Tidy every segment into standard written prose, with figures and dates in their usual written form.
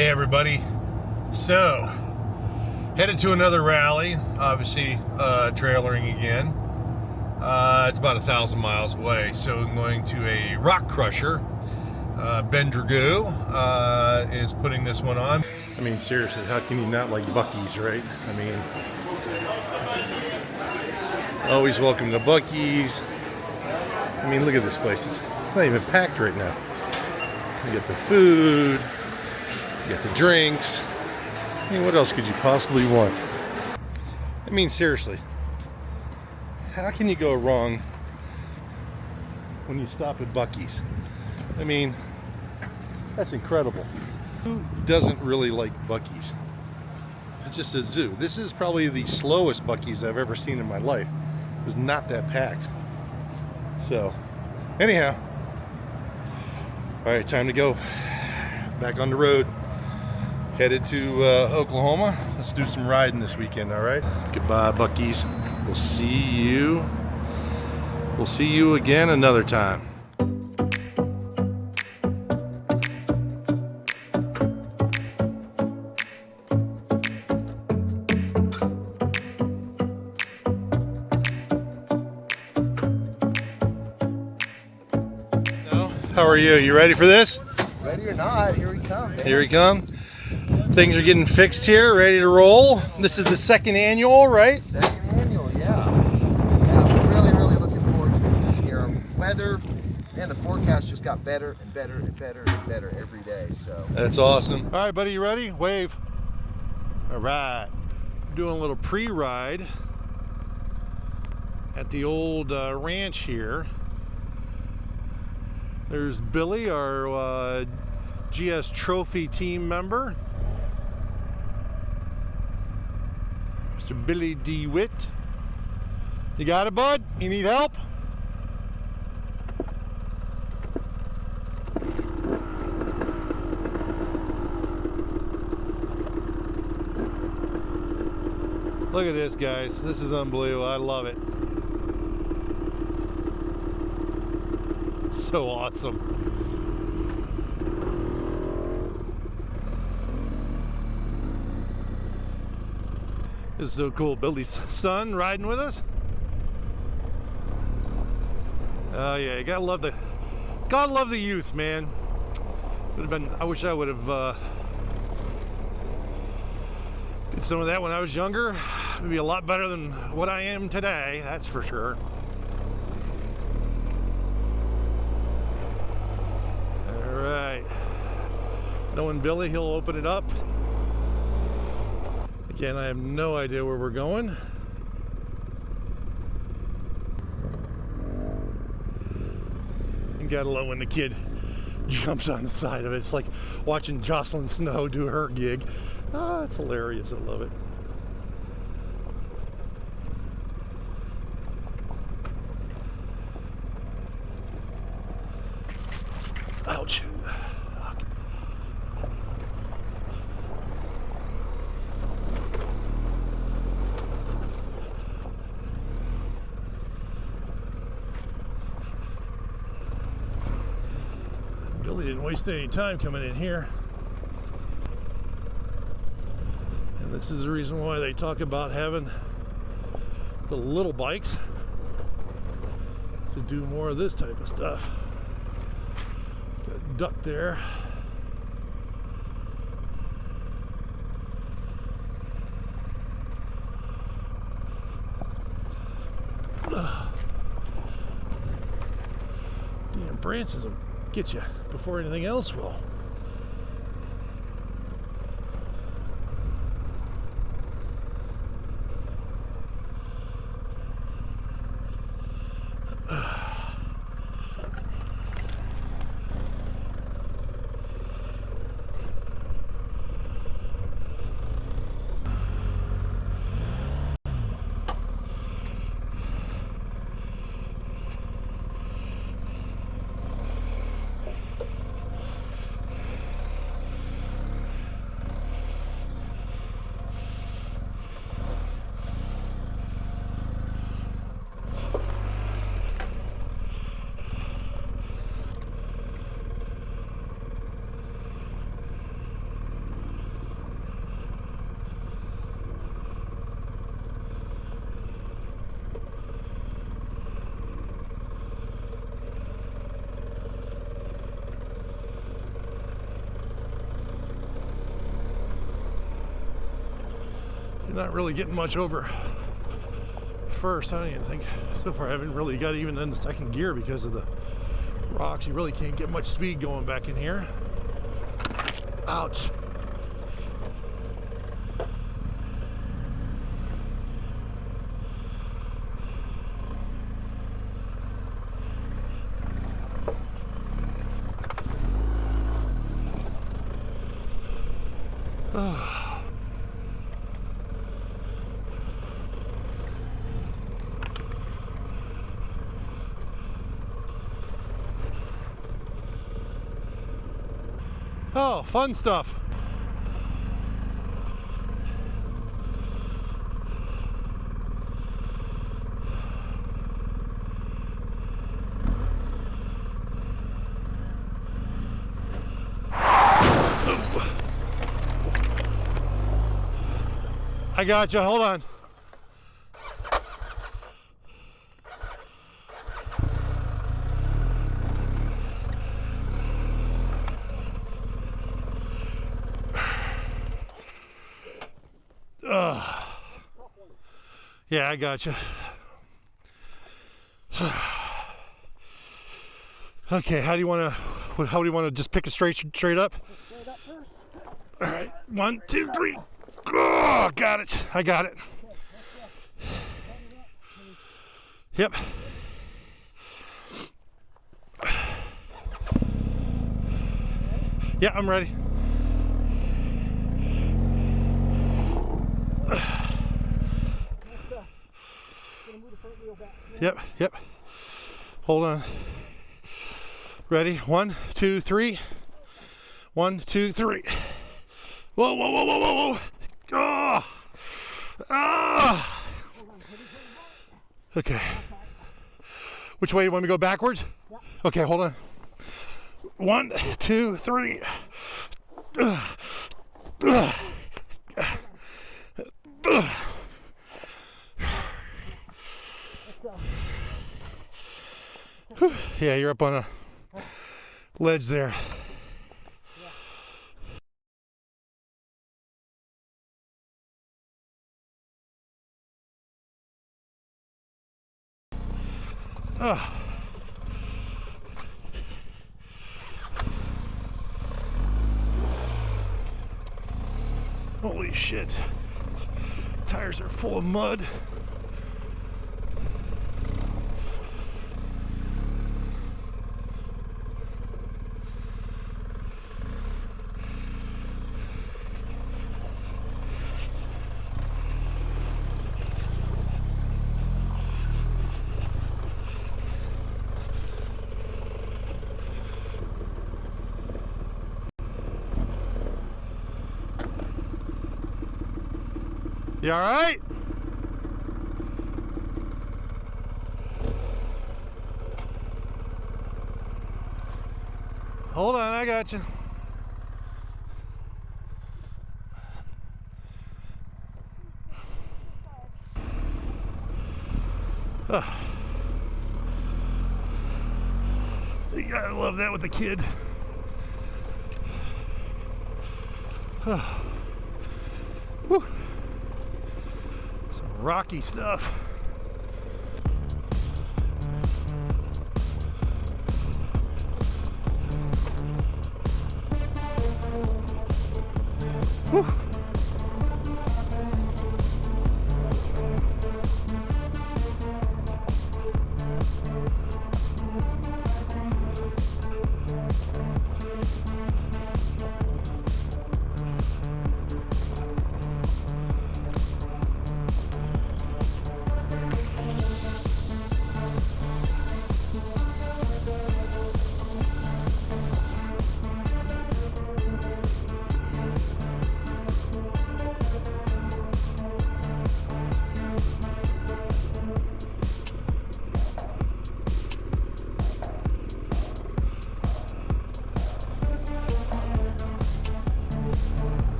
Hey everybody, so headed to another rally, obviously trailering again. It's about 1,000 miles away, so I'm going to a rock crusher. Ben Dragoo is putting this one on. I mean, seriously, how can you not like Buc-ee's, right? I mean, always welcome to Buc-ee's. I mean, look at this place. It's not even packed right now. You get the food, you get the drinks. I mean, what else could you possibly want? I mean, seriously, how can you go wrong when you stop at Buc-ee's? I mean, that's incredible. Who doesn't really like Buc-ee's? It's just a zoo. This is probably the slowest Buc-ee's I've ever seen in my life. It was not that packed. So, anyhow, all right, time to go back on the road. Headed to Oklahoma. Let's do some riding this weekend, all right? Goodbye, Buc-ee's. We'll see you. We'll see you again another time. How are you? You ready for this? Ready or not, here we come, man. Here we come. Things are getting fixed here, ready to roll. This is the second annual, right? Second annual, yeah. Yeah, we're really looking forward to this year. Weather and the forecast just got better and better and better and better every day, so. That's awesome. All right, buddy, you ready? Wave. All right. Doing a little pre-ride at the old ranch here. There's Billy, our GS Trophy team member. Mr. Billy DeWitt. You got it, bud? You need help? Look at this, guys. This is unbelievable. I love it. So awesome. This is so cool. Billy's son riding with us. Oh yeah, you gotta love the youth, man. Would have been. I wish I would have did some of that when I was younger. It'd be a lot better than what I am today. That's for sure. Knowing Billy, he'll open it up. Again, I have no idea where we're going. You gotta love when the kid jumps on the side of it. It's like watching Jocelyn Snow do her gig. Ah, it's hilarious. I love it. Ouch. Billy didn't waste any time coming in here. And this is the reason why they talk about having the little bikes to do more of this type of stuff. Got a duck there. Damn branches will get you before anything else will. You're not really getting much over first. I don't even think so far. I haven't really got even in the second gear because of the rocks. You really can't get much speed going back in here. Ouch. Oh, fun stuff. I got you. Hold on. Yeah, I got you. Okay, how do you want to just pick it straight up? Straight up first. All right, 1, 2, 3. Oh, got it. I got it. Yep. Yeah, I'm ready. Yep. Hold on. Ready? 1, 2, 3. 1, 2, 3. Whoa. Oh. Okay. Which way do you want me to go? Backwards? Okay, hold on. 1, 2, 3. Yeah, you're up on a ledge there. Oh. Holy shit. Tires are full of mud. You all right? Hold on, I got you. You gotta love that with the kid. Whew. Some rocky stuff. Whew.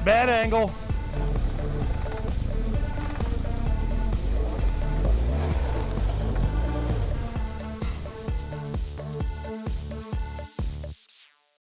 Bad angle.